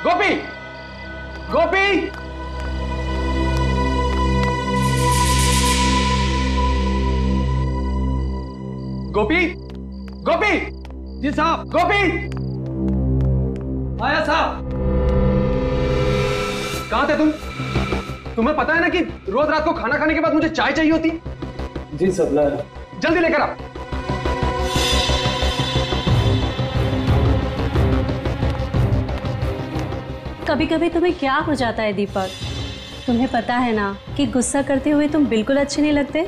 गोपी, गोपी, गोपी, गोपी। जी साहब। गोपी, आया साहब। कहां थे तुम? तुम्हें पता है ना कि रोज रात को खाना खाने के बाद मुझे चाय चाहिए होती। जी साहब लाया। जल्दी लेकर आ। कभी कभी तुम्हें क्या हो जाता है दीपक? तुम्हें पता है ना कि गुस्सा करते हुए तुम बिल्कुल अच्छे नहीं लगते।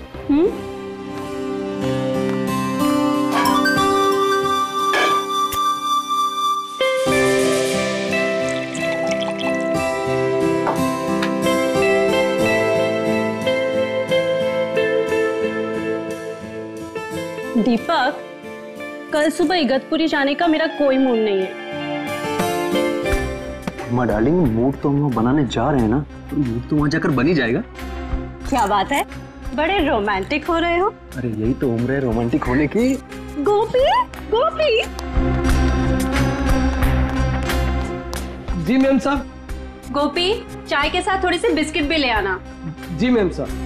दीपक, कल सुबह इगतपुरी जाने का मेरा कोई मूड नहीं है। माँ डार्लिंग, मूड तो हम लोग बनाने जा रहे हैं ना, तो मूड तो वहां जाकर बन ही जाएगा। क्या बात है, बड़े रोमांटिक हो रहे हो। अरे यही तो उम्र है रोमांटिक होने की। गोपी, गोपी। जी मैम साहब। गोपी, चाय के साथ थोड़ी सी बिस्किट भी ले आना। जी मैम साहब।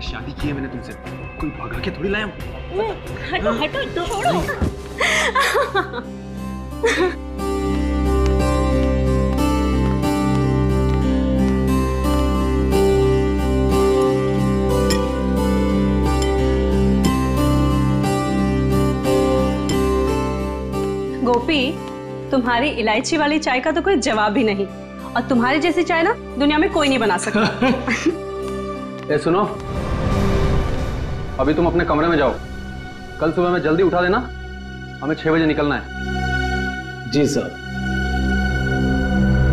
शादी की है मैंने तुमसे, कोई भगा के थोड़ी लाया हूं। हटो हटो, छोड़ो। गोपी, तुम्हारी इलायची वाली चाय का तो कोई जवाब ही नहीं, और तुम्हारी जैसी चाय ना दुनिया में कोई नहीं बना सकता। ए सुनो, अभी तुम अपने कमरे में जाओ। कल सुबह में जल्दी उठा देना, हमें 6 बजे निकलना है। जी साहब।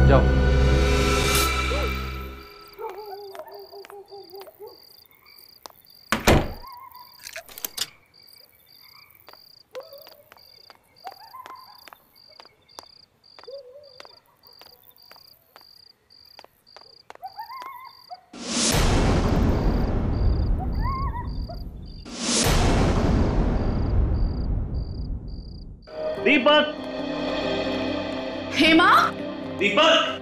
जाओ। दीपक, हेमा, दीपक,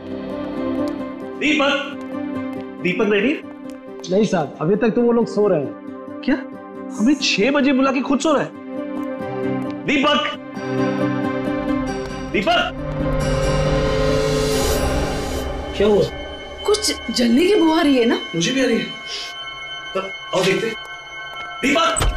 दीपक, दीपक रेडी? नहीं साहब, अभी तक तो वो लोग सो रहे हैं। क्या? हमें 6 बजे बुला के खुद सो रहा है? दीपक, दीपक, क्या हुआ? कुछ जलने की बू आ रही है ना? मुझे भी आ रही है। तब आओ देखते। दीपक,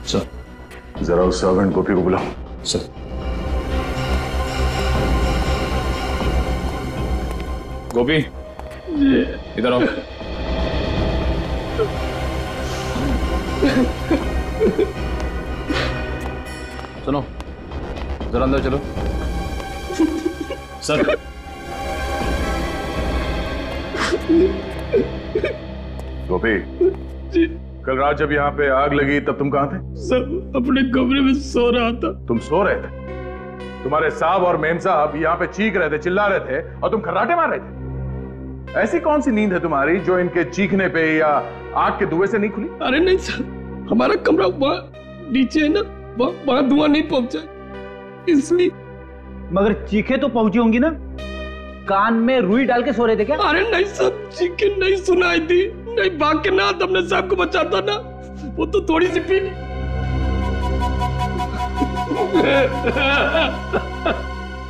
सर, जरा उस सर्वेंट गोपी को बुलाओ। सर। गोपी, इधर आओ। सुनो, जरा अंदर चलो। सर। गोपी, कल रात जब यहाँ पे आग लगी तब तुम कहाँ थे? सर, अपने कमरे में सो रहा था। तुम सो रहे थे? तुम्हारे साहब और मेम साहब यहाँ पे चीख रहे थे, चिल्ला रहे थे और तुम खर्राटे मार रहे थे। ऐसी कौन सी नींद है तुम्हारी जो इनके चीखने पे या आग के धुएं से नहीं खुली? अरे नहीं सर, हमारा कमरा वहाँ नीचे है ना, वहां धुआं नहीं पहुंचा, इसलिए। मगर चीखे तो पहुंची होंगी ना? कान में रुई डाल के सो रहे थे क्या? अरे नहीं सब चीखे नहीं सुनाई थी, नहीं भाग के ना अपने साहब को बचाता ना, वो तो थोड़ी सी पी ली।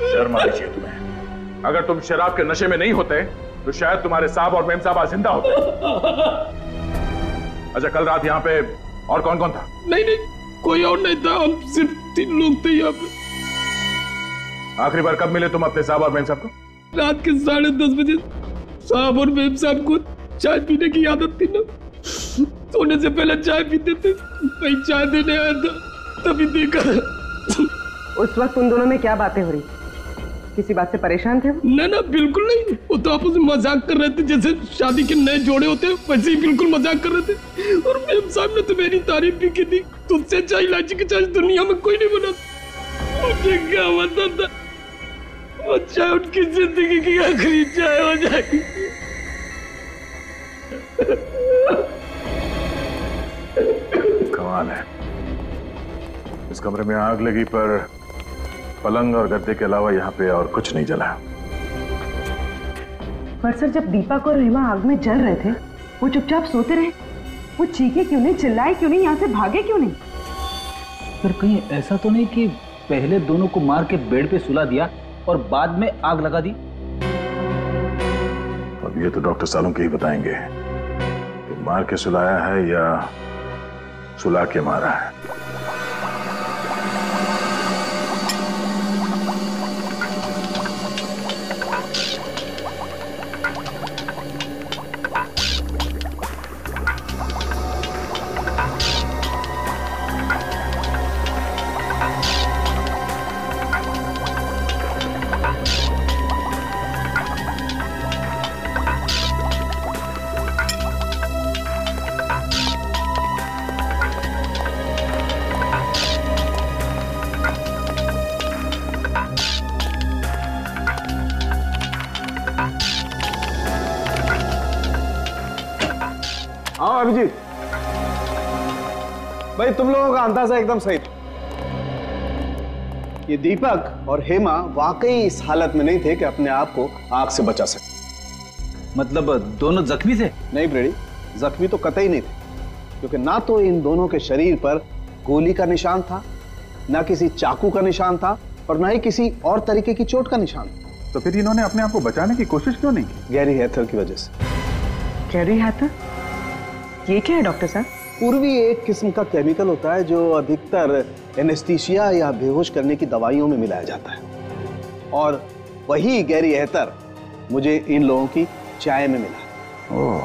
शर्म आनी चाहिए तुम्हें। अगर तुम शराब के नशे में नहीं होते तो शायद तुम्हारे साहब और मेम साहब आज जिंदा होते। अच्छा, कल रात यहाँ पे और कौन कौन था? नहीं कोई और नहीं था, हम सिर्फ 3 लोग थे यहाँ पे। आखिरी बार कब मिले तुम अपने साहब और मेम साहब को? रात के 10:30 बजे साहब और मेम साहब को चाय पीने की आदत थी ना, सोने से पहले चाय पीते थे। मैं चाय देने आया था, तभी देखा। उस वक्त उन दोनों में क्या बातें हो रही? किसी बात से परेशान थे? ना बिल्कुल नहीं, वो तो आपस में मजाक कर रहे थे, जैसे शादी के नए जोड़े होते हैं वैसे ही बिल्कुल मजाक कर रहे थे। और मेम साहब ने तो मेरी तारीफ भी की थी, तुझसे चाय इलायची की चाय दुनिया में कोई नहीं बना। मुझे क्या पता था वो चाय उनकी जिंदगी की आखिरी चाय हो जाएगी। कमाल है, इस कमरे में आग लगी पर पलंग और गद्दे के अलावा यहाँ पे और कुछ नहीं जला। पर सर, जब दीपक और हेमा आग में जल रहे थे वो चुपचाप सोते रहे, वो चीखे क्यों नहीं, चिल्लाए क्यों नहीं, यहाँ से भागे क्यों नहीं? पर कहीं ऐसा तो नहीं कि पहले दोनों को मार के बेड पे सुला दिया और बाद में आग लगा दी? अब ये तो डॉक्टर सालुंके ही बताएंगे कि मार के सुलाया है या सुला के मारा है। हाँ अभिजीत भाई, तुम लोगों का अंदाजा एकदम सही था। ये दीपक और हेमा वाकई इस हालत में नहीं थे कि अपने आप को आग से बचा सके। मतलब दोनों जख्मी थे? नहीं ब्रेडी, जख्मी तो कतई नहीं थे, क्योंकि ना तो इन दोनों के शरीर पर गोली का निशान था, ना किसी चाकू का निशान था, और ना ही किसी और तरीके की चोट का निशान। तो फिर इन्होंने अपने आप को बचाने की कोशिश क्यों नहीं की? गैरी हैथर की वजह से। गैरी हैथर? ये क्या है डॉक्टर साहब? पूर्वी एक किस्म का केमिकल होता है जो अधिकतर एनेस्थीसिया या बेहोश करने की दवाइयों में मिलाया जाता है, और वही गैरी हैथर मुझे इन लोगों की चाय में मिला। ओह,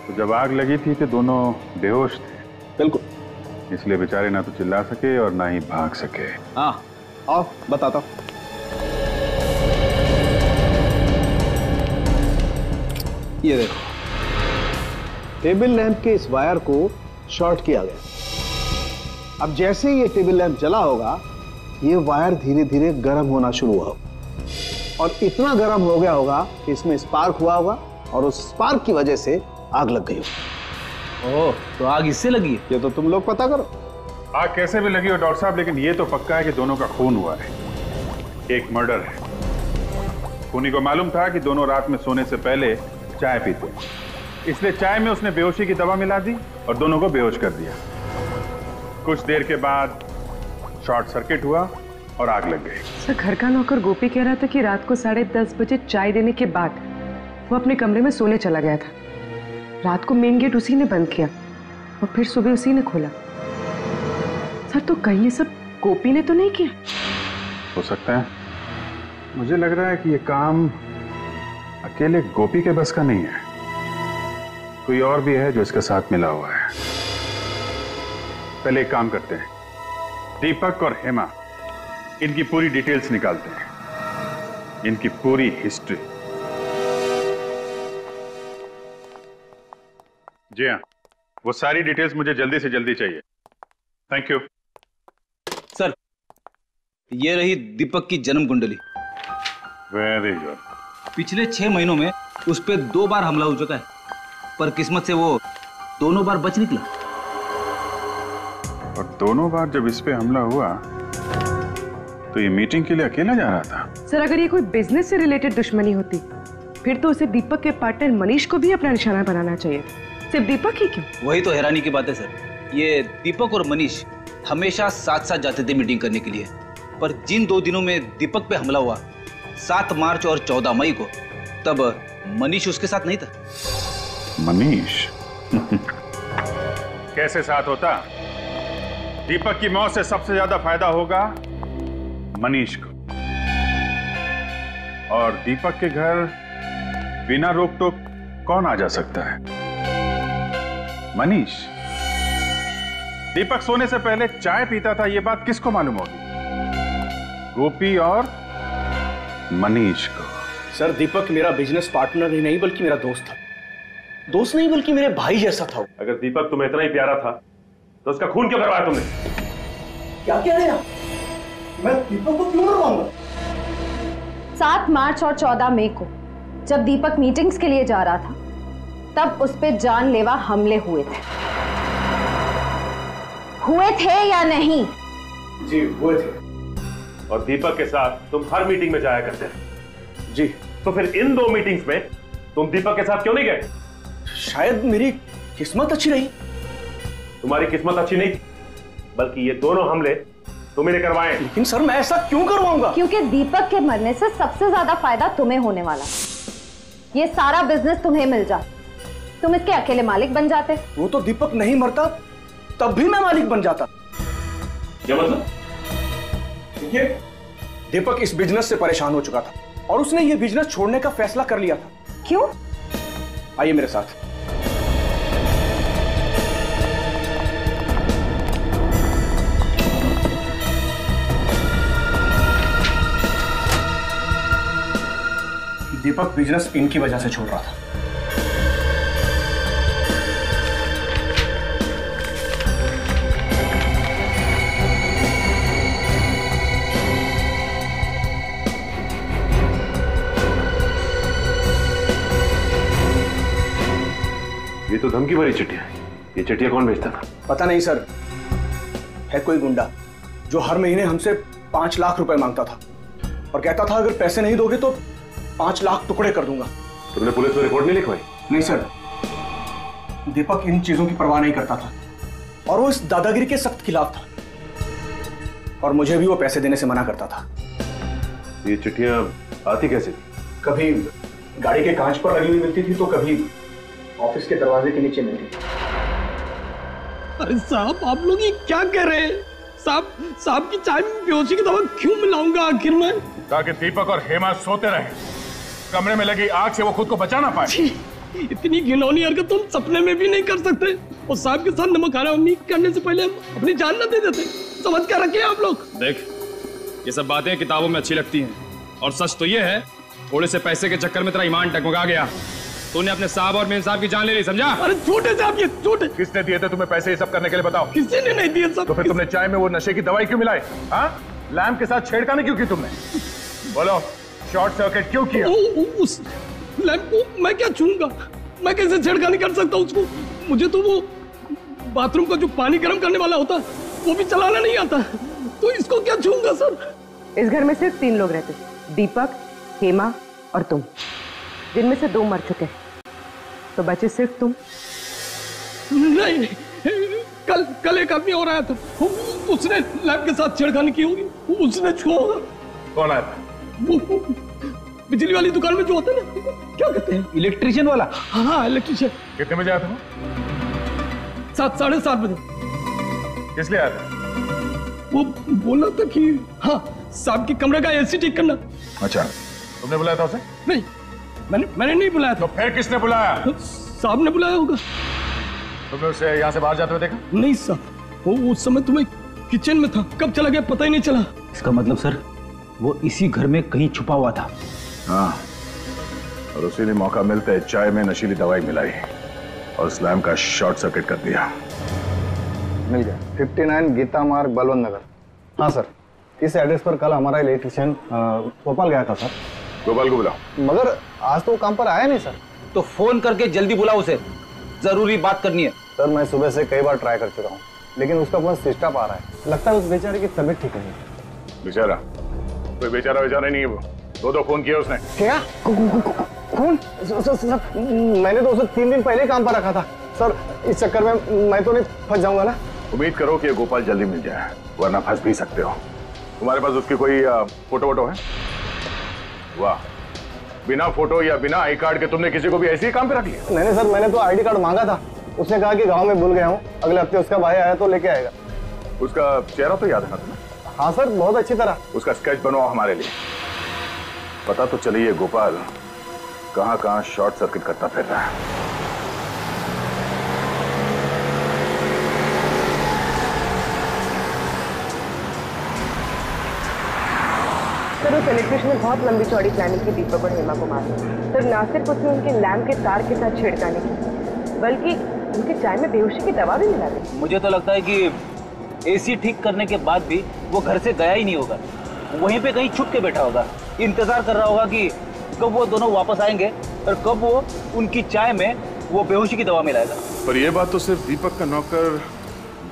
तो जब आग लगी थी तो दोनों बेहोश थे? बिल्कुल, इसलिए बेचारे ना तो चिल्ला सके और ना ही भाग सके। हाँ, आओ बताता हूं। ये देखो, टेबल लैंप के इस वायर को शॉर्ट किया गया। अब जैसे ये टेबल लैंप जला होगा, ये वायर धीरे धीरे गर्म होना शुरू हुआ, और इतना गर्म हो गया होगा कि इसमें स्पार्क हुआ होगा, और उस स्पार्क की वजह से आग लग गई होगी। ओह, तो आग इससे लगी है? ये तो तुम लोग पता करो। आग कैसे भी लगी हो डॉक्टर साहब, लेकिन ये तो पक्का है कि दोनों का खून हुआ है। एक मर्डर है। खूनी को मालूम था कि दोनों रात में सोने से पहले चाय पीते हैं, इसलिए चाय में उसने बेहोशी की दवा मिला दी और दोनों को बेहोश कर दिया। कुछ देर के बाद शॉर्ट सर्किट हुआ और आग लग गई। सर, घर का नौकर गोपी कह रहा था कि रात को 10:30 बजे चाय देने के बाद वो अपने कमरे में सोने चला गया था। रात को मेन गेट उसी ने बंद किया और फिर सुबह उसी ने खोला। सर, तो कहीं ये सब गोपी ने तो नहीं किया? हो सकता है। मुझे लग रहा है कि ये काम अकेले गोपी के बस का नहीं है, कोई और भी है जो इसके साथ मिला हुआ है। पहले एक काम करते हैं, दीपक और हेमा, इनकी पूरी डिटेल्स निकालते हैं, इनकी पूरी हिस्ट्री। जी हाँ, वो सारी डिटेल्स मुझे जल्दी से जल्दी चाहिए। Thank you sir. ये रही दीपक की जन्म कुंडली। Very good. पिछले 6 महीनों में उस पर 2 बार हमला हो चुका है, पर किस्मत से वो दोनों बार बच निकला। और दोनों बार जब इस पे हमला हुआ तो ये मीटिंग के लिए अकेला जा रहा था। सर अगर ये कोई बिजनेस से रिलेटेड दुश्मनी होती फिर तो उसे दीपक के पार्टनर मनीष को भी अपना निशाना बनाना चाहिए। सिर्फ दीपक ही क्यों? वही तो हैरानी की बात है सर, ये दीपक और मनीष हमेशा साथ साथ जाते थे मीटिंग करने के लिए, पर जिन 2 दिनों में दीपक पे हमला हुआ 7 मार्च और 14 मई को, तब मनीष उसके साथ नहीं था। मनीष कैसे साथ होता? दीपक की मौत से सबसे ज्यादा फायदा होगा मनीष को, और दीपक के घर बिना रोक टोक कौन आ जा सकता है? मनीष। दीपक सोने से पहले चाय पीता था, यह बात किसको मालूम होगी? गोपी और मनीष को। सर दीपक मेरा बिजनेस पार्टनर ही नहीं बल्कि मेरा दोस्त था। दोस्त नहीं बल्कि मेरे भाई जैसा था। अगर दीपक तुम्हें इतना ही प्यारा था तो उसका खून क्यों करवाया तुमने? क्या कह रहे हैं आप? मैं दीपक को क्यों मरवाऊंगा? 7 मार्च और 14 मई को जब दीपक मीटिंग्स के लिए जा रहा था तब उस पे जानलेवा हमले हुए थे या नहीं? जी हुए थे। और दीपक के साथ तुम हर मीटिंग में जाया करते थे। जी। तो फिर इन 2 मीटिंग्स में तुम दीपक के साथ क्यों नहीं गए? शायद मेरी किस्मत अच्छी रही। तुम्हारी किस्मत अच्छी नहीं बल्कि ये दोनों हमले तुम्हें ने करवाए। लेकिन सर मैं ऐसा क्यों करवाऊंगा? क्योंकि दीपक के मरने से सबसे ज्यादा फायदा तुम्हें होने वाला। ये सारा बिजनेस तुम्हें मिल जाता, तुम इसके अकेले मालिक बन जाते। वो तो दीपक नहीं मरता तब भी मैं मालिक बन जाता। क्या मतलब? देखिए दीपक इस बिजनेस से परेशान हो चुका था और उसने ये बिजनेस छोड़ने का फैसला कर लिया था। क्यों? आइए मेरे साथ। दीपक बिजनेस इनकी वजह से छोड़ रहा था। ये तो धमकी भरी चिट्ठियां है। ये चिट्ठियां कौन भेजता था? पता नहीं सर, है कोई गुंडा जो हर महीने हमसे 5 लाख रुपए मांगता था और कहता था अगर पैसे नहीं दोगे तो 5 लाख टुकड़े कर दूंगा। तुमने पुलिस में रिपोर्ट नहीं लिखवाई? नहीं सर, दीपक इन चीजों की परवाह नहीं करता था और वो इस दादागिरी के सख्त खिलाफ था और मुझे भी वो पैसे देने से मना करता था। ये चिट्ठियां आती कैसे थी? कभी गाड़ी के कांच पर लगी हुई मिलती थी तो कभी ऑफिस के दरवाजे के नीचे मिलती थी। अरे साहब आप लोग ये क्या कह रहे हैं? साहब की चाय में बेहोशी की दवा क्यों मिलाऊंगा आखिर में? ताकि दीपक और हेमा सोते रहे, कमरे में लगी आग से वो खुद को बचा ना पाए। इतनी घिनौनी हरकत तुम सपने में भी नहीं कर सकते। और साहब के साथ नमक खाना उम्मीद करने से पहले हम अपनी जान न दे देते। समझ क्या रखे आप लोग? देख ये सब बातें किताबों में अच्छी लगती हैं और सच तो ये है थोड़े से पैसे के चक्कर में तेरा ईमान टकमका गया। तूने अपने साहब और मेन साहब की जान ले ली, समझा? अरे झूठे साहब, ये झूठे। किसने दिए थे तुम्हें पैसे ये सब करने के लिए? बताओ। किसी ने नहीं दिए सब। तो फिर तुमने चाय में वो नशे की दवाई क्यों मिलाई? हाँ, लैम्प के साथ छेड़खानी क्यों की तुमने? बोलो, शॉर्ट सर्किट क्यों किया? उस लैम्प को मैं क्या छूऊंगा? मैं कैसे छेड़खानी कर सकता हूँ उसको? मुझे तो वो बाथरूम का जो पानी गर्म करने वाला होता वो भी चलाना नहीं आता, तो इसको क्या छूऊंगा सर? इस घर में सिर्फ 3 लोग रहते, दीपक, हेमा और तुम, जिनमें से 2 मर चुके हैं, तो बचे सिर्फ तुम। नहीं, कल एक आदमी और आया था, उसने लैब के साथ छेड़खानी की होगी, उसने छुआ होगा। कौन आया था? वो बिजली वाली दुकान में जो होता है ना, क्या कहते हैं? इलेक्ट्रिशियन वाला। हाँ इलेक्ट्रिशियन। कितने बजे आया था? 7 साढ़े 7 बजे। किस लिए आया था? वो बोला था कि हाँ साहब के कमरे का एसी ठीक करना। अच्छा, तुमने बुलाया था उसे? नहीं, मैंने नहीं बुलाया था। तो फिर किसने बुलाया? साहब ने बुलाया होगा। तुमने उसे यहाँ से बाहर जाते हुए देखा? नहीं साहब, वो उस समय तुम्हें किचन में था, कब चला गया पता ही नहीं चला। इसका मतलब सर वो इसी घर में कहीं छुपा हुआ था। हाँ, और उसी ने मौका मिलते चाय में नशीली दवाई मिलाई और स्लैम का शॉर्ट सर्किट कर दिया। मिल गया। 59 गीता मार्ग, बलवंत नगर। हाँ सर, इस एड्रेस पर कल हमारा इलेक्ट्रिशियन गोपाल गया था सर। गोपाल को बुलाओ। मगर आज तो काम पर आया नहीं सर। तो फोन करके जल्दी बुलाओ उसे, जरूरी बात करनी है। सर मैं सुबह से कई बार ट्राई कर चुका हूँ, लेकिन उसका फोन स्विच ऑफ आ रहा है। लगता है उस बेचारे की तबीयत ठीक नहीं। बेचारा? कोई बेचारा नहीं है वो। दो फोन किया उसने। क्या? कौन? सर, मैंने तो उसे 3 दिन पहले काम पर रखा था सर। इस चक्कर में मैं तो नहीं फंस जाऊंगा ना? उम्मीद करो कि गोपाल जल्दी मिल जाए, वरना फंस भी सकते हो। तुम्हारे पास उसकी कोई फोटो वोटो है? वाह, बिना फोटो या बिना आई कार्ड के तुमने किसी को भी ऐसे ही काम पे रख लिया? नहीं सर, मैंने तो आईडी कार्ड मांगा था। उसने कहा कि गांव में भूल गया हूँ, अगले हफ्ते उसका भाई आया तो लेके आएगा। उसका चेहरा तो याद है ना तुम्हें? हाँ सर, बहुत अच्छी तरह। उसका स्केच बनवाओ हमारे लिए। पता तो चले ये गोपाल कहाँ कहाँ शॉर्ट सर्किट करता फिर रहा है। सर उस इलेक्ट्रिशियन ने बहुत लंबी चौड़ी प्लानिंग की दीपक और हेमा को मारने। सर ना सिर्फ उसने उनके लैम्प के तार के साथ छेड़खानी की, बल्कि उनके चाय में बेहोशी की दवा भी मिला दी। मुझे तो लगता है कि एसी ठीक करने के बाद भी वो घर से गया ही नहीं होगा, वहीं पे कहीं छुप के बैठा होगा, इंतजार कर रहा होगा कि कब वो दोनों वापस आएंगे और कब वो उनकी चाय में वो बेहोशी की दवा मिलाएगा। पर यह बात तो सिर्फ दीपक का नौकर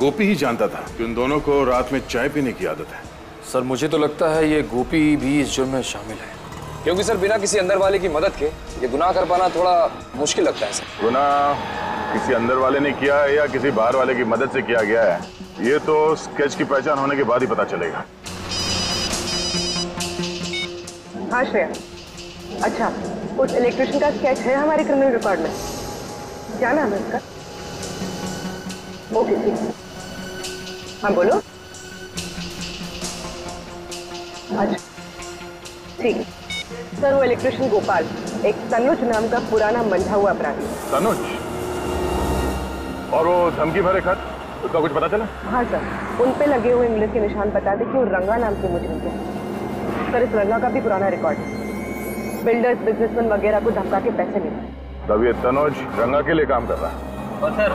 गोपी ही जानता था कि उन दोनों को रात में चाय पीने की आदत है। सर मुझे तो लगता है ये गोपी भी इस जुर्म में शामिल है, क्योंकि सर बिना किसी अंदर वाले की मदद के ये गुनाह कर पाना थोड़ा मुश्किल लगता है सर। गुनाह किसी अंदर वाले ने किया है या किसी बाहर वाले की मदद से किया गया है, ये तो स्केच की पहचान होने के बाद ही पता चलेगा। हाँ श्रेया, अच्छा उस इलेक्ट्रिशियन का स्केच है हमारे क्रिमिनल रिकॉर्ड में? क्या नाम है उसका? ओके ठीक। हाँ बोलो। अच्छा ठीक है सर, वो इलेक्ट्रिशियन गोपाल एक तनुज नाम का पुराना मंझा हुआ अपराधी। तनुज? और वो धमकी भरे खत, उसका कुछ पता चला? हाँ सर, उन पे लगे हुए इंग्लिश के निशान बता दे कि वो रंगा नाम के मुजरिम थे। सर इस रंगा का भी पुराना रिकॉर्ड है, बिल्डर्स बिजनेसमैन वगैरह को धमका के पैसे लेते। तब ये तनुज रंगा के लिए काम कर रहा है। और सर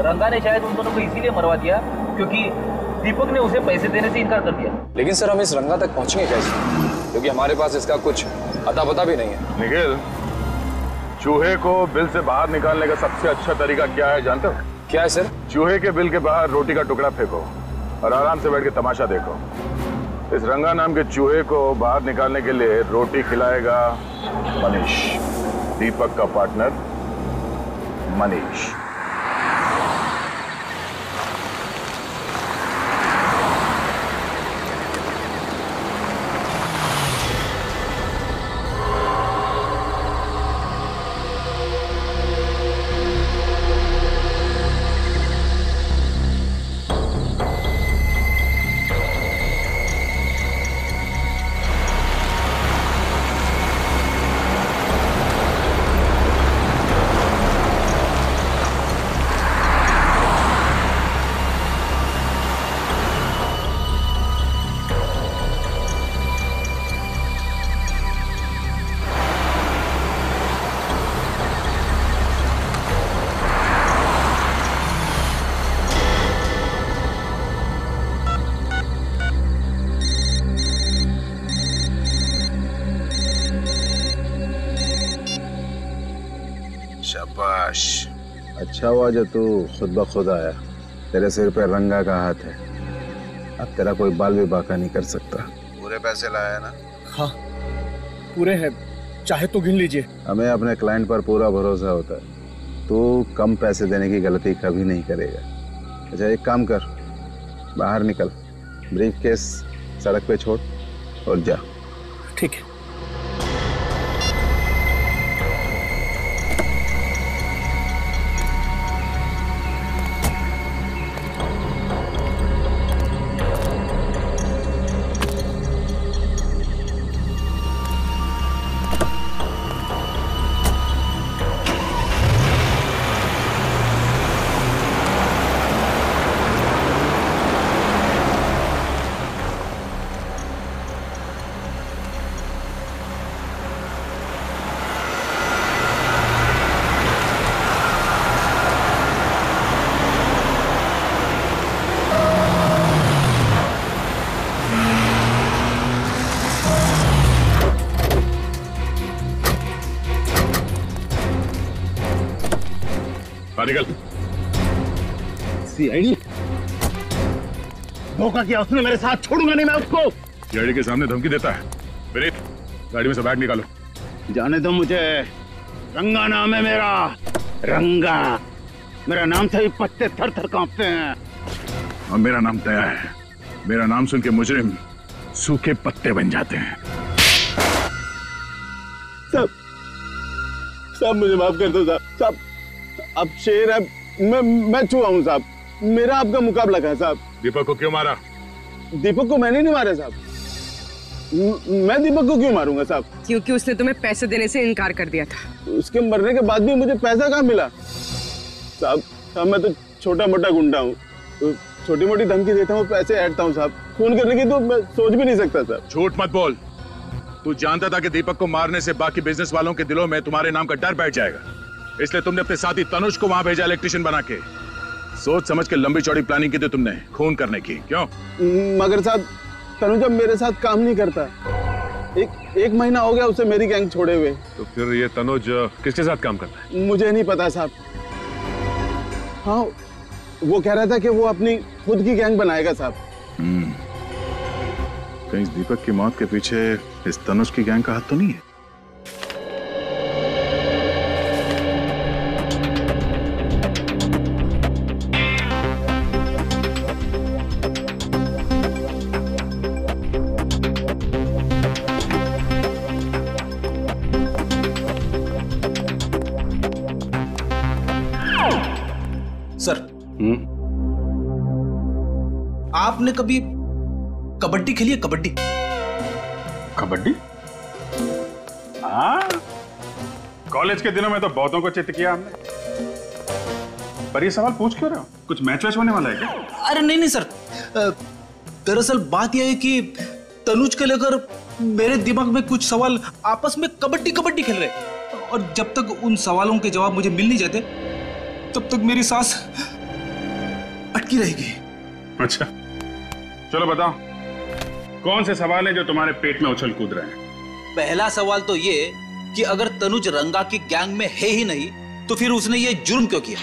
रंगा ने शायद उन दोनों को इसीलिए मरवा दिया क्योंकि दीपक ने उसे पैसे देने से इनकार कर दिया। लेकिन सर हम इस रंगा तक पहुंचेंगे कैसे, क्योंकि हमारे पास इसका कुछ अता पता भी नहीं है। निखिल, चूहे को बिल से बाहर निकालने का सबसे अच्छा तरीका क्या है जानते हो? क्या है सर? चूहे के बिल के बाहर रोटी का टुकड़ा फेंको और आराम से बैठ के तमाशा देखो। इस रंगा नाम के चूहे को बाहर निकालने के लिए रोटी खिलाएगा मनीष, दीपक का पार्टनर मनीष। शाबाश, अच्छा हुआ जो तू खुद ब खुद आया। तेरे सिर पे रंगा का हाथ है, अब तेरा कोई बाल भी बाका नहीं कर सकता। पूरे पैसे लाया ना? हाँ पूरे हैं, चाहे तो गिन लीजिए। हमें अपने क्लाइंट पर पूरा भरोसा होता है, तू कम पैसे देने की गलती कभी नहीं करेगा। अच्छा एक काम कर, बाहर निकल, ब्रीफ केस सड़क पे छोड़ और जा। ठीक है। निकल। सीआईडी धोखा किया उसने मेरे साथ, छोड़ूंगा नहीं मैं उसको। सीआईडी के सामने धमकी देता है। विनीत, गाड़ी में से बैग निकालो। जाने दो मुझे, रंगा नाम है मेरा, रंगा। मेरा नाम से ही पत्ते थर थर कांपते हैं। और मेरा नाम दया है। मेरा नाम सुन के मुजरिम सूखे पत्ते बन जाते हैं। साहब मुझे माफ कर दो साहब। साहब अब शेर है, मैं चूहा हूँ साहब। मेरा आपका मुकाबला है साहब। दीपक को क्यों मारा? दीपक को मैंने नहीं मारा साहब। मैं दीपक को क्यों मारूंगा साहब? क्योंकि उसने तुम्हें पैसे देने से इनकार कर दिया था। उसके मरने के बाद भी मुझे पैसा कहाँ मिला साहब? मैं तो छोटा मोटा गुंडा हूँ, तो छोटी मोटी धमकी देता हूँ, पैसे ऐंठता हूँ साहब। खून करने की तो मैं सोच भी नहीं सकता साहब। झूठ मत बोल। तू जानता था कि दीपक को मारने से बाकी बिजनेस वालों के दिलों में तुम्हारे नाम का डर बैठ जाएगा, इसलिए तुमने अपने साथी तनुज को वहां भेजा इलेक्ट्रिशियन बना के। सोच समझ के लंबी चौड़ी प्लानिंग की थी तुमने खून करने की, क्यों? मगर साहब तनुज अब मेरे साथ काम नहीं करता। एक महीना हो गया उसे मेरी गैंग छोड़े हुए। तो फिर ये तनुज किसके साथ काम करता है? मुझे नहीं पता साहब। हाँ, वो कह रहा था कि वो अपनी खुद की गैंग बनाएगा साहब। कहीं इस दीपक की मौत के पीछे इस तनुज की गैंग का हाथ तो नहीं है? सर, आपने कभी कबड्डी खेली है? कबड्डी? कबड्डी? हाँ, कॉलेज के दिनों में तो बहुतों को चित किया हमने। पर ये सवाल पूछ क्यों रहे हो? कुछ मैच वैच होने वाला है क्या? अरे नहीं नहीं सर, दरअसल बात यह है कि तनुज को लेकर मेरे दिमाग में कुछ सवाल आपस में कबड्डी कबड्डी खेल रहे, और जब तक उन सवालों के जवाब मुझे मिल नहीं जाते तब तक मेरी सांस अटकी रहेगी। अच्छा, चलो बताओ, कौन से सवाल हैं जो तुम्हारे पेट में उछल कूद रहे हैं? पहला सवाल तो ये कि अगर तनुज रंगा की गैंग में है ही नहीं तो फिर उसने ये जुर्म क्यों किया?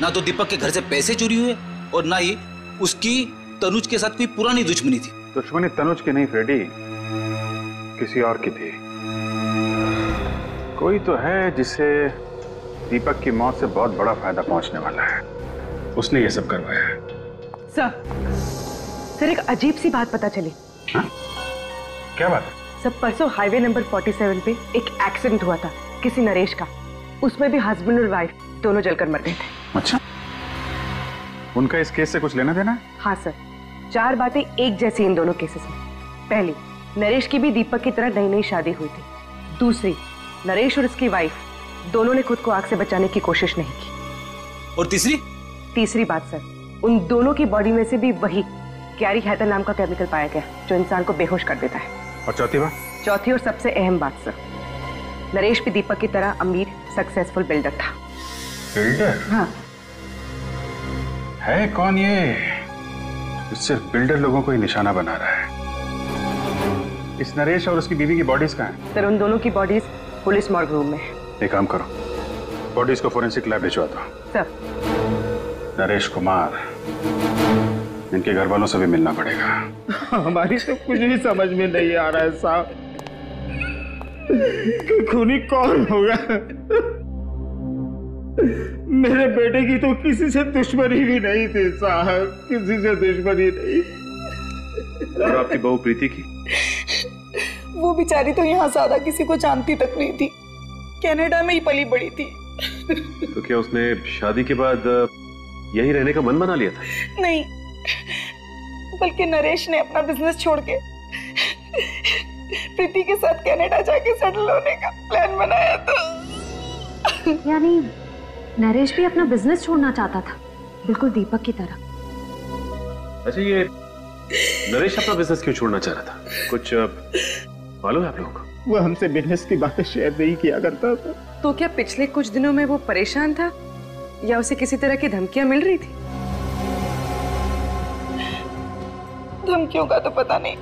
ना तो दीपक के घर से पैसे चोरी हुए और ना ही उसकी तनुज के साथ कोई पुरानी दुश्मनी थी। दुश्मनी तनुज की नहीं फ्रेडी, किसी और की थी। कोई तो है जिसे दीपक की मौत से बहुत बड़ा फायदा पहुंचने वाला है, उसने ये सब करवाया है। सर एक अजीब सी बात पता चली। हाँ? क्या बात है? सब परसों हाईवे नंबर 47 पे एक एक्सीडेंट हुआ था किसी नरेश का। उसमें भी हस्बैंड और वाइफ दोनों जलकर मर गए थे। अच्छा, उनका इस केस से कुछ लेना देना है? हाँ सर, 4 बातें एक जैसी इन दोनों केसेस में। पहली, नरेश की भी दीपक की तरह नई नई शादी हुई थी। दूसरी, नरेश और उसकी वाइफ दोनों ने खुद को आग से बचाने की कोशिश नहीं की। और तीसरी बात सर, उन दोनों की बॉडी में से भी वही कैरी हैथर नाम का केमिकल पाया गया जो इंसान को बेहोश कर देता है। और चौथी बात? चौथी और सबसे अहम बात सर, नरेश भी दीपक की तरह अमीर सक्सेसफुल बिल्डर था। बिल्डर? हाँ। है कौन ये सिर्फ बिल्डर लोगों को ही निशाना बना रहा है? इस नरेश और उसकी बीवी की बॉडीज कहाँ हैं? सर उन दोनों की बॉडीज पुलिस मॉर्ग रूम में है। एक काम करो, बॉडीज को फोरेंसिक लैब भिजवा दो। सर नरेश कुमार, इनके घर वालों से भी मिलना पड़ेगा। हमारी तो कुछ भी समझ में नहीं आ रहा है साहब कि खूनी कौन होगा। मेरे बेटे की तो किसी से दुश्मनी भी नहीं थी साहब, किसी से दुश्मनी नहीं। और आपकी बहू प्रीति की? वो बेचारी तो यहाँ ज्यादा किसी को जानती तक नहीं थी, कनाडा में ही पली बड़ी थी। तो क्या उसने शादी के बाद यही रहने का मन बना लिया था? नहीं, बल्कि नरेश ने अपना बिजनेस छोड़ के प्रीति के साथ कनाडा जाके सेटल होने का प्लान बनाया था। यानी नरेश भी अपना बिजनेस छोड़ना चाहता था, बिल्कुल दीपक की तरह। अच्छा, ये नरेश अपना बिजनेस क्यों छोड़ना चाह रहा था? कुछ मालूम है आप लोगों को? वो हमसे बिजनेस की बातें शेयर नहीं किया करता था। तो क्या पिछले कुछ दिनों में वो परेशान था या उसे किसी तरह की धमकियां मिल रही थी? धमकियों का तो पता नहीं,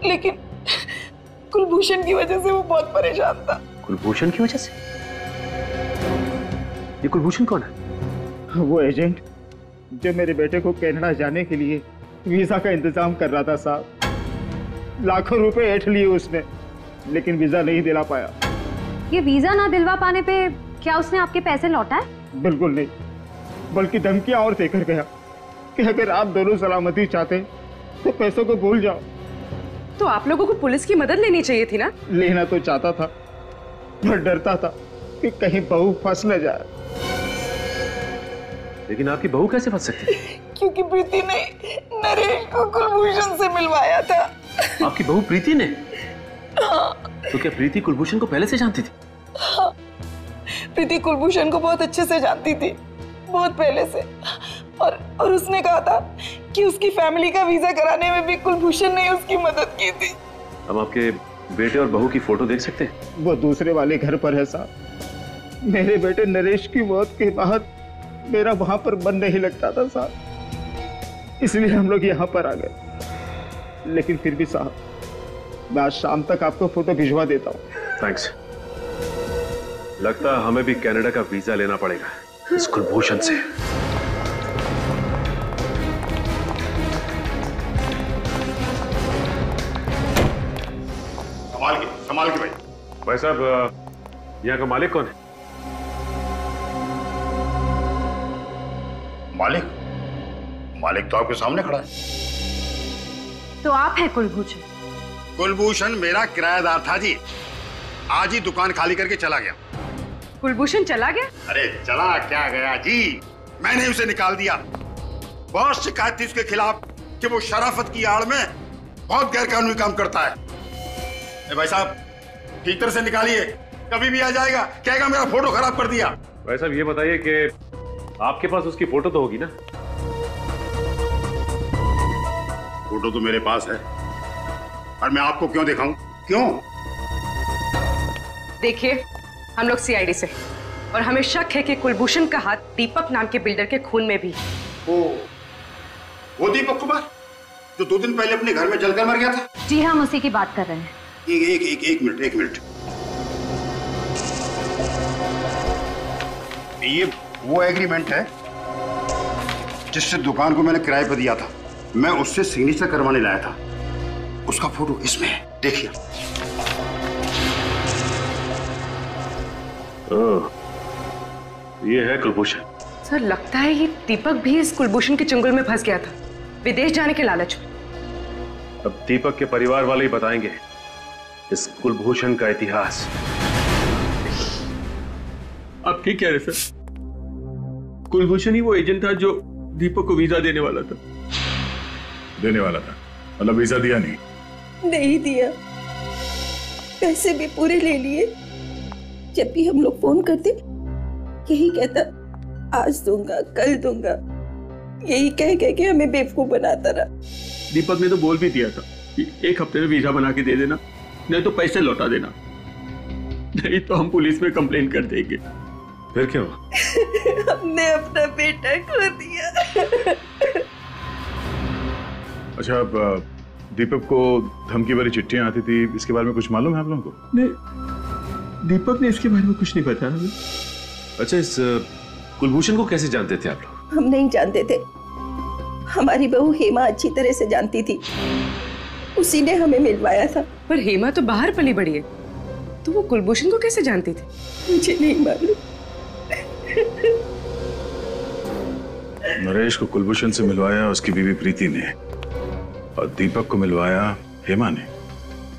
लेकिन कुलभूषण की वजह से वो बहुत परेशान था। कुलभूषण की वजह से? ये कुलभूषण कौन है? वो एजेंट जो मेरे बेटे को कनाडा जाने के लिए वीजा का इंतजाम कर रहा था साहब। लाखों रुपए ऐंठ लिए उसने, लेकिन वीजा नहीं दिला पाया। ये वीजा ना दिलवा पाने पे क्या उसने आपके पैसे लौटाए? बिल्कुल नहीं, बल्कि धमकियां और देकर गया कि अगर आप दोनों सलामती चाहते तो पैसों को भूल जाओ। तो आप लोगों को पुलिस की मदद लेनी चाहिए थी ना? लेना तो चाहता था, पर डरता था कि कहीं बहू फंस न जाए। लेकिन आपकी बहू कैसे फंस सकती? क्योंकि प्रीति ने नरेश को कुलभूषण से मिलवाया था। आपकी बहू प्रीति ने? हाँ। तो क्या प्रीति कुलभूषण को पहले से जानती थी? हाँ, प्रीति कुलभूषण को बहुत अच्छे से जानती थी, बहुत पहले से। और उसने कहा था कि उसकी फैमिली का वीजा कराने में भी कुलभूषण ने उसकी मदद की थी। हम आपके बेटे और बहू की फोटो देख सकते हैं? वो दूसरे वाले घर पर है साहब। मेरे बेटे नरेश की मौत के बाद मेरा वहां पर मन नहीं लगता था साहब, इसलिए हम लोग यहाँ पर आ गए। लेकिन फिर भी साहब, मैं आज शाम तक आपको फोटो भिजवा देता हूँ। थैंक्स। लगता है हमें भी कनाडा का वीजा लेना पड़ेगा इस कुलभूषण से। संभाल के भाई। भाई साहब, यहाँ का मालिक कौन है? मालिक तो आपके सामने खड़ा है। तो आप हैं कुलभूषण? कुलभूषण मेरा किराएदार था जी, आज ही दुकान खाली करके चला गया। कुलभूषण चला गया? अरे चला क्या गया जी, मैंने उसे निकाल दिया। बहुत शिकायत थी उसके खिलाफ कि वो शराफत की आड़ में बहुत गैरकानूनी काम करता है। भाई साहब, ठीक तरह से निकालिए, कभी भी आ जाएगा, कहेगा मेरा फोटो खराब कर दिया। भाई साहब, ये बताइए कि आपके पास उसकी फोटो तो होगी ना? फोटो तो मेरे पास है, और मैं आपको क्यों दिखाऊं? क्यों? देखिए, हम लोग सीआईडी से, और हमें शक है कि कुलभूषण का हाथ दीपक नाम के बिल्डर के खून में भी। वो दीपक कुमार जो 2 दिन पहले अपने घर में जलकर मर गया था? जी हम उसी की बात कर रहे हैं। एक मिनट। ये वो एग्रीमेंट है जिससे दुकान को मैंने किराए पर दिया था। मैं उससे सिग्नेचर करवाने लाया था, उसका फोटो इसमें है, देखिए। ये है कुलभूषण। सर, लगता है ये दीपक भी इस कुलभूषण के चंगुल में फंस गया था, विदेश जाने के लालच में। अब दीपक के परिवार वाले ही बताएंगे इस कुलभूषण का इतिहास। आप ठीक कह रहे सर, कुलभूषण ही वो एजेंट था जो दीपक को वीजा देने वाला था। मतलब वीजा दिया नहीं दिया, पैसे भी पूरे ले लिए। जब भी हम लोग फोन करते यही कहता, आज दूंगा, कल दूंगा, यही कह के हमें बेवकूफ बनाता रहा। दीपक ने तो बोल भी दिया था कि 1 हफ्ते में वीजा बना के दे देना, नहीं तो पैसे लौटा देना, नहीं तो हम पुलिस में कंप्लेन कर देंगे। फिर क्या हुआ? हमने अपना बेटा खो दिया। अच्छा, अब दीपक को धमकी भरी चिट्ठियां आती थी, इसके बारे में कुछ मालूम है आप लोगों को? नहीं, दीपक ने इसके बारे में कुछ नहीं बताया हमें। अच्छा, इस कुलभूषण को कैसे जानते थे आप लोग? हम नहीं जानते थे, हमारी बहू हेमा अच्छी तरह से जानती थी, उसी ने हमें मिलवाया था। पर हेमा तो बाहर पली बड़ी है, तो वो कुलभूषण को कैसे जानती थी? मुझे नहीं मालूम। नरेश को कुलभूषण से मिलवाया उसकी बीवी प्रीति ने, और दीपक को मिलवाया हेमा ने।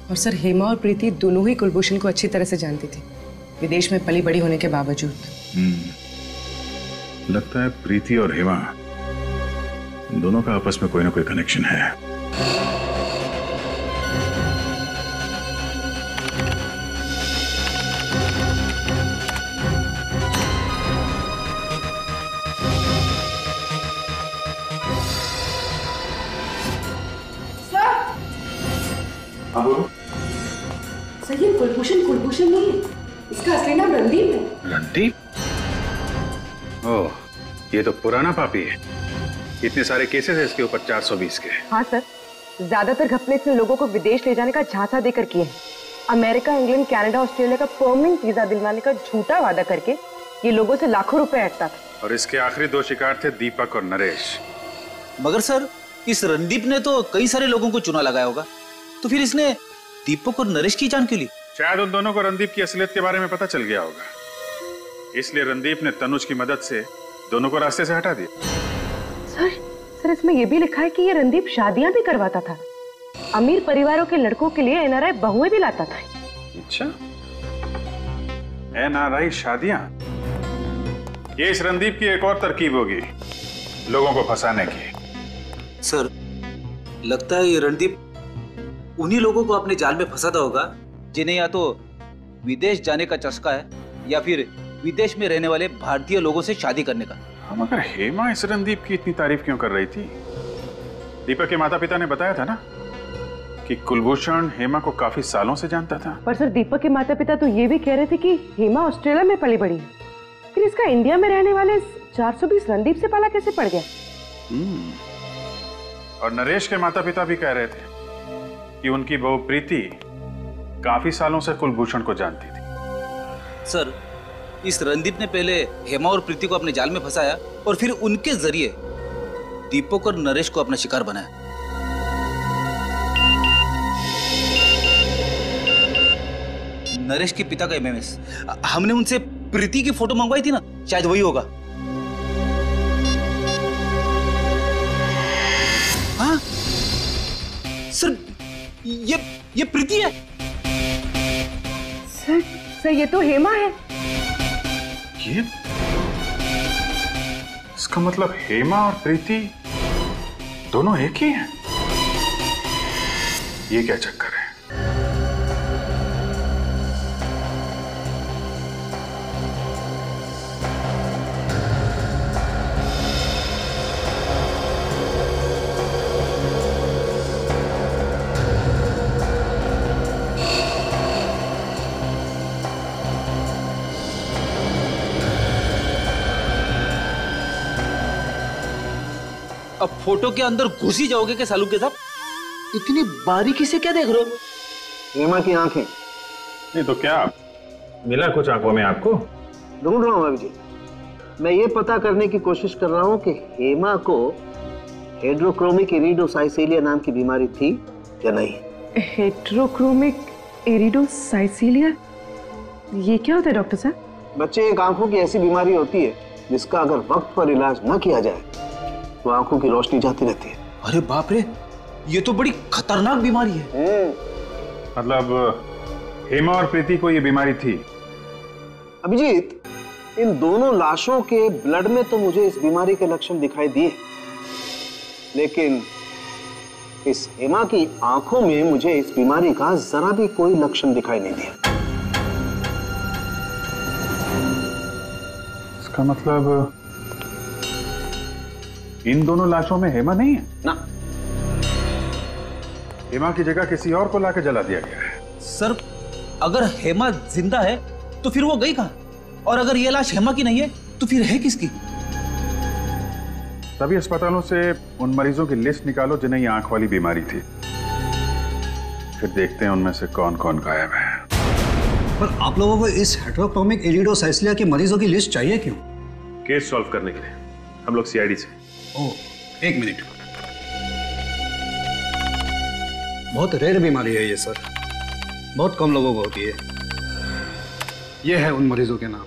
और सर, हेमा और प्रीति दोनों ही कुलभूषण को अच्छी तरह से जानती थी, विदेश में पली बड़ी होने के बावजूद। लगता है प्रीति और हेमा दोनों का आपस में कोई ना कोई कनेक्शन है। सर, ये कुलभूषण नहीं है, इसका असली नाम रणदीप है। रणदीप? ओह, ये तो पुराना पापी है। इतने सारे केसेस है इसके ऊपर 420 के। हाँ सर, ज्यादातर घपले इसने लोगों को विदेश ले जाने का झांसा देकर किए हैं। अमेरिका, इंग्लैंड, कनाडा, ऑस्ट्रेलिया का परमानेंट वीजा दिलवाने का झूठा वादा करके ये लोगों से लाखों रुपए ऐंठता था। और इसके आखिरी 2 शिकार थे दीपक और नरेश। मगर सर, इस रणदीप ने तो कई सारे लोगों को चुना लगाया होगा, तो फिर इसने दीपक और नरेश की जान क्यों ली? शायद उन दोनों को रणदीप की असलियत के बारे में पता चल गया होगा, इसलिए रणदीप ने तनुज की मदद से दोनों को रास्ते से हटा दिया। सर इसमें यह भी लिखा है कि ये रणदीप शादियां भी करवाता था, अमीर परिवारों के लड़कों के लिए एनआरआई बहुएं भी लाता था। अच्छा, एनआरआई शादियां? ये इस रणदीप की एक और तरकीब होगी लोगों को फंसाने की। सर, लगता है ये रणदीप उन्हीं लोगों को अपने जाल में फंसाता होगा जिन्हें या तो विदेश जाने का चस्का है या फिर विदेश में रहने वाले भारतीय लोगों से शादी करने का। मगर हेमा इस रणदीप की इतनी तारीफ क्यों कर रही थी? दीपक के माता पिता ने बताया था ना कि कुलभूषण हेमा को काफी सालों से जानता था। पर सर, दीपक के माता पिता तो ये भी कह रहे थे कि हेमा ऑस्ट्रेलिया में पली बड़ी है, फिर इसका इंडिया में रहने वाले 420 रणदीप से पाला कैसे पड़ गया? और नरेश के माता पिता भी कह रहे थे कि उनकी बहू प्रीति काफी सालों से कुलभूषण को जानती थी। सर, इस रणदीप ने पहले हेमा और प्रीति को अपने जाल में फंसाया और फिर उनके जरिए दीपक और नरेश को अपना शिकार बनाया। नरेश के पिता का एमएमएस, हमने उनसे प्रीति की फोटो मंगवाई थी ना, शायद वही होगा। हाँ सर, ये प्रीति है। सर ये तो हेमा है। ये इसका मतलब हेमा और प्रीति दोनों एक ही हैं। ये क्या चक्कर है? अब फोटो के अंदर घुस ही जाओगे क्या सालू के साथ? इतनी बारीकी से क्या देख रहे हो? हेमा की आंखें। नहीं तो क्या मिला कुछ आंखों में आपको? ढूंढ रहा हूं अभिजीत, मैं ये पता करने की कोशिश कर रहा हूं कि हेमा को हेड्रोक्रोमिक इरिडोसाइसिलिया नाम की बीमारी थी या नहीं। हेड्रोक्रोमिक इरिडोसाइसिलिया, ये क्या होता है डॉक्टर साहब? बच्चे, एक आंखों की ऐसी बीमारी होती है जिसका अगर वक्त पर इलाज न किया जाए तो आंखों की रोशनी जाती रहती है। अरे बाप रे, ये तो बड़ी खतरनाक बीमारी है। मतलब हेमा और प्रीति को ये बीमारी थी? अभिजीत, इन दोनों लाशों के ब्लड में तो मुझे इस बीमारी के लक्षण दिखाई दिए, लेकिन इस हेमा की आंखों में मुझे इस बीमारी का जरा भी कोई लक्षण दिखाई नहीं दिया। इसका मतलब इन दोनों लाशों में हेमा नहीं है ना। हेमा की जगह किसी और को लाकर जला दिया गया है। सर, अगर हेमा जिंदा है तो फिर वो गई कहां? और अगर ये लाश हेमा की नहीं है तो फिर है किसकी? सभी अस्पतालों से उन मरीजों की लिस्ट निकालो जिन्हें ये आंख वाली बीमारी थी, फिर देखते हैं उनमें से कौन कौन गायब है। पर आप लोगों को इस हेट्रोक्रोमिक इरिडोसाइसिलिया के मरीजों की लिस्ट चाहिए क्यों? केस सॉल्व करने के लिए। हम लोग सीआईडी से। ओह, एक मिनट। बहुत रेयर बीमारी है ये सर, बहुत कम लोगों को होती है। ये है उन मरीजों के नाम।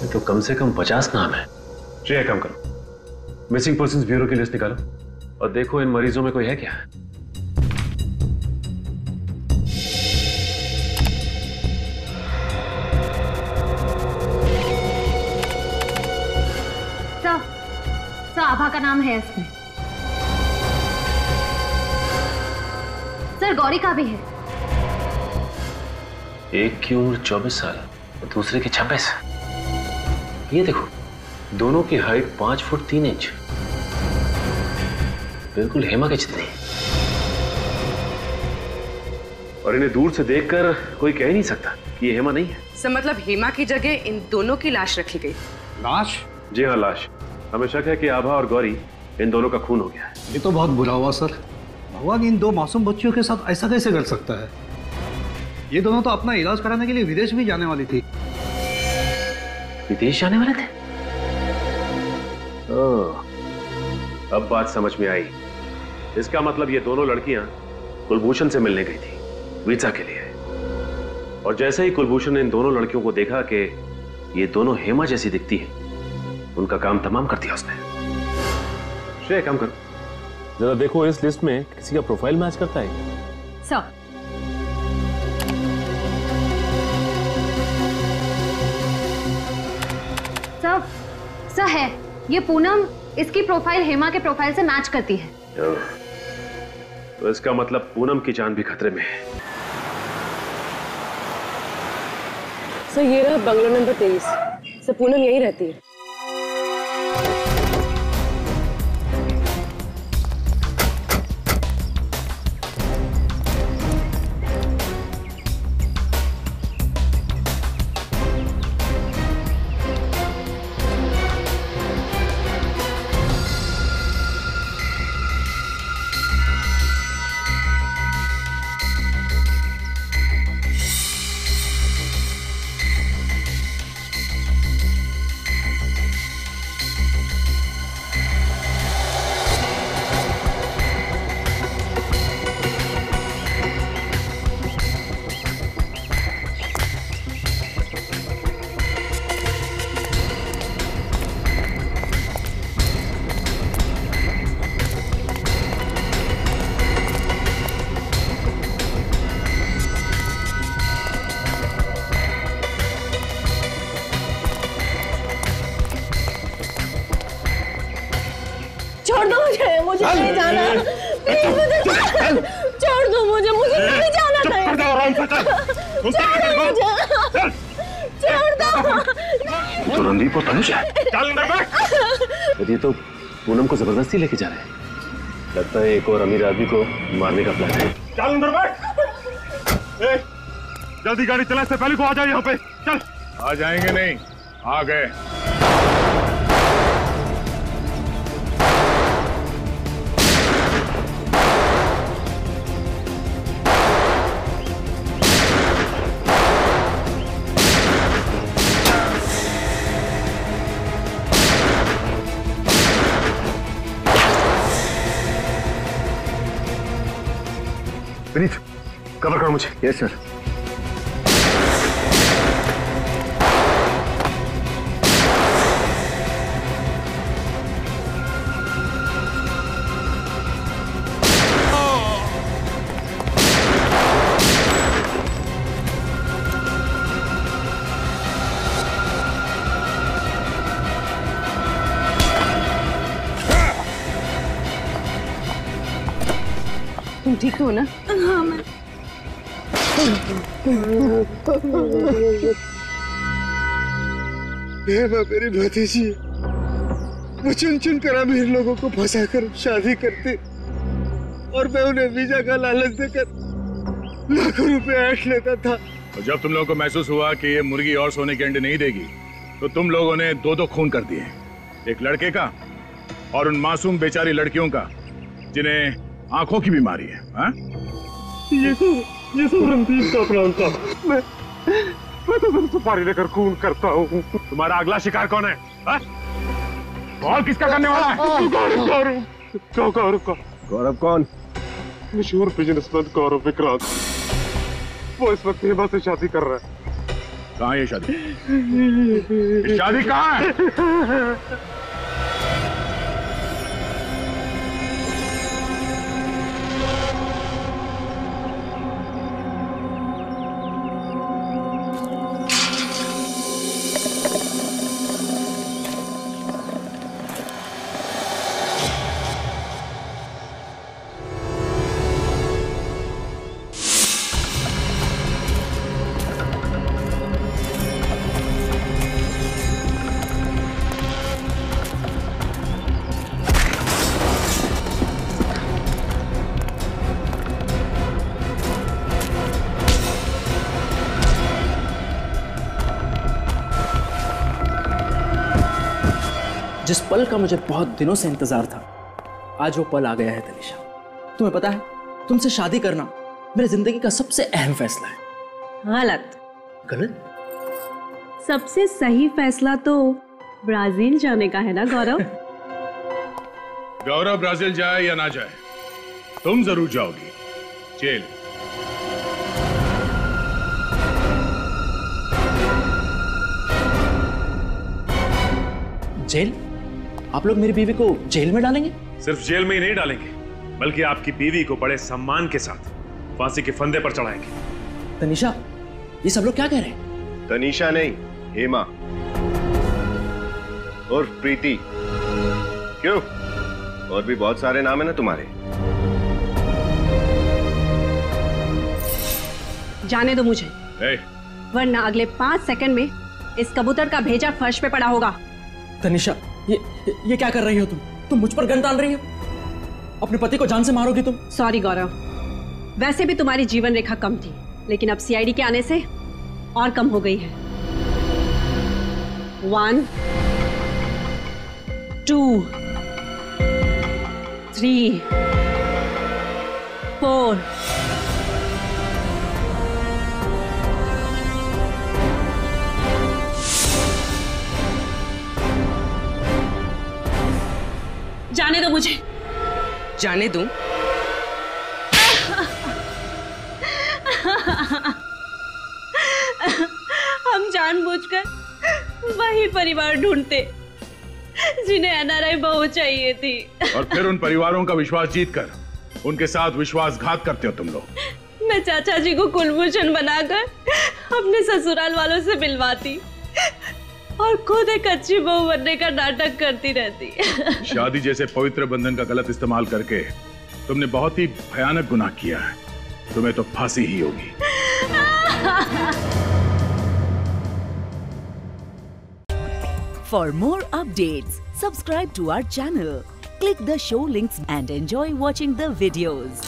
ये तो कम से कम 50 नाम है। श्रेया, काम करो, मिसिंग पर्सन्स ब्यूरो की लिस्ट निकालो और देखो इन मरीजों में कोई है क्या। आभा का नाम है इसमें। सर, गौरी का भी है। एक की उम्र 24 साल और दूसरे की 26। ये देखो, दोनों की हाइट 5 फुट 3 इंच, बिल्कुल हेमा के जितनी। और इन्हें दूर से देखकर कोई कह ही नहीं सकता कि ये हेमा नहीं है। सर, मतलब हेमा की जगह इन दोनों की लाश रखी गई। लाश? जी हाँ, लाश। हमें शक है कि आभा और गौरी, इन दोनों का खून हो गया है। ये तो बहुत बुरा हुआ सर। भगवान इन दो मासूम बच्चियों के साथ ऐसा कैसे कर सकता है? ये दोनों तो अपना इलाज कराने के लिए विदेश भी जाने वाली थी। विदेश जाने वाले थे? अब बात समझ में आई। इसका मतलब ये दोनों लड़कियां कुलभूषण से मिलने गई थी वीजा के लिए, और जैसे ही कुलभूषण ने इन दोनों लड़कियों को देखा कि ये दोनों हेमा जैसी दिखती हैं, उनका काम तमाम कर दिया उसने। श्रेय, काम करो, जरा देखो इस लिस्ट में किसी का प्रोफाइल मैच करता है। सर सर है, ये पूनम इसकी प्रोफाइल हेमा के प्रोफाइल से मैच करती है। तो इसका मतलब पूनम की जान भी खतरे में है। सर ये रहा बंगला नंबर 23। सर पूनम यही रहती है। मुझे नहीं जाना, प्लीज मुझे छोड़ दो, मुझे नहीं जाना कहीं। छोड़ दो। तो रणदीप और तनुज है। ये तो पूनम को जबरदस्ती लेके जा रहे हैं। लगता है एक और अमीर आदमी को मारने का प्लान है। चल अंदर बैठ। जल्दी गाड़ी चला, इससे पहले को आ जाए यहाँ पे। चल। आ जाएंगे नहीं, आ गए। विनीत, कवर करो मुझे। Yes sir. तुम ठीक तो हो ना? हाँ मैं। मेरी भतीजी, वो चुन चुन कर अमीर लोगों को फंसाकर शादी करते और मैं उन्हें वीजा का लालच देकर लाखों रुपए ऐंठ लेता था। और जब तुम लोगों को महसूस हुआ कि ये मुर्गी और सोने के अंडे नहीं देगी, तो तुम लोगों ने दो दो खून कर दिए, एक लड़के का और उन मासूम बेचारी लड़कियों का जिन्हें आंखों की बीमारी है। हा? ये सब रणदीप का प्लान था। मैं तो सिर्फ सुपारी लेकर खून करता हूँ। तुम्हारा अगला शिकार कौन है? हा? और किसका करने वाला है? गौरव कौन? मशहूर बिजनेसमैन गौरव विक्रांत। वो इस वक्त हेमा से शादी कर रहा है। कहाँ है ये शादी? ये शादी कहाँ है? जिस पल का मुझे बहुत दिनों से इंतजार था, आज वो पल आ गया है। तनिषा, तुम्हें पता है, तुमसे शादी करना मेरी जिंदगी का सबसे अहम फैसला है। गलत। गलत? सबसे सही फैसला तो ब्राजील जाने का है ना गौरव? गौरव ब्राजील जाए या ना जाए, तुम जरूर जाओगी जेल। जेल? आप लोग मेरी बीवी को जेल में डालेंगे? सिर्फ जेल में ही नहीं डालेंगे, बल्कि आपकी बीवी को बड़े सम्मान के साथ फांसी के फंदे पर चढ़ाएंगे। तनिषा, ये सब लोग क्या कह रहे हैं? तनिषा नहीं, हेमा और प्रीति। क्यों, और भी बहुत सारे नाम है ना तुम्हारे। जाने दो मुझे, वरना अगले 5 सेकंड में इस कबूतर का भेजा फर्श पे पड़ा होगा। तनिषा, ये क्या कर रही हो तुम? तुम मुझ पर गन डाल रही हो? अपने पति को जान से मारोगी तुम? सॉरी गौरव, वैसे भी तुम्हारी जीवन रेखा कम थी, लेकिन अब सीआईडी के आने से और कम हो गई है। 1 2 3 4 जाने दो मुझे। जाने दूं? हम जानबूझकर वही परिवार ढूंढते जिन्हें एनआरआई बहू चाहिए थी, और फिर उन परिवारों का विश्वास जीतकर उनके साथ विश्वासघात करते हो तुम लोग। मैं चाचा जी को कुलभूषण बनाकर अपने ससुराल वालों से मिलवाती और खुद एक अच्छी बहू बनने का नाटक करती रहती। शादी जैसे पवित्र बंधन का गलत इस्तेमाल करके तुमने बहुत ही भयानक गुनाह किया है। तुम्हें तो फांसी ही होगी। For more updates, subscribe to our channel, click the show links and enjoy watching the videos.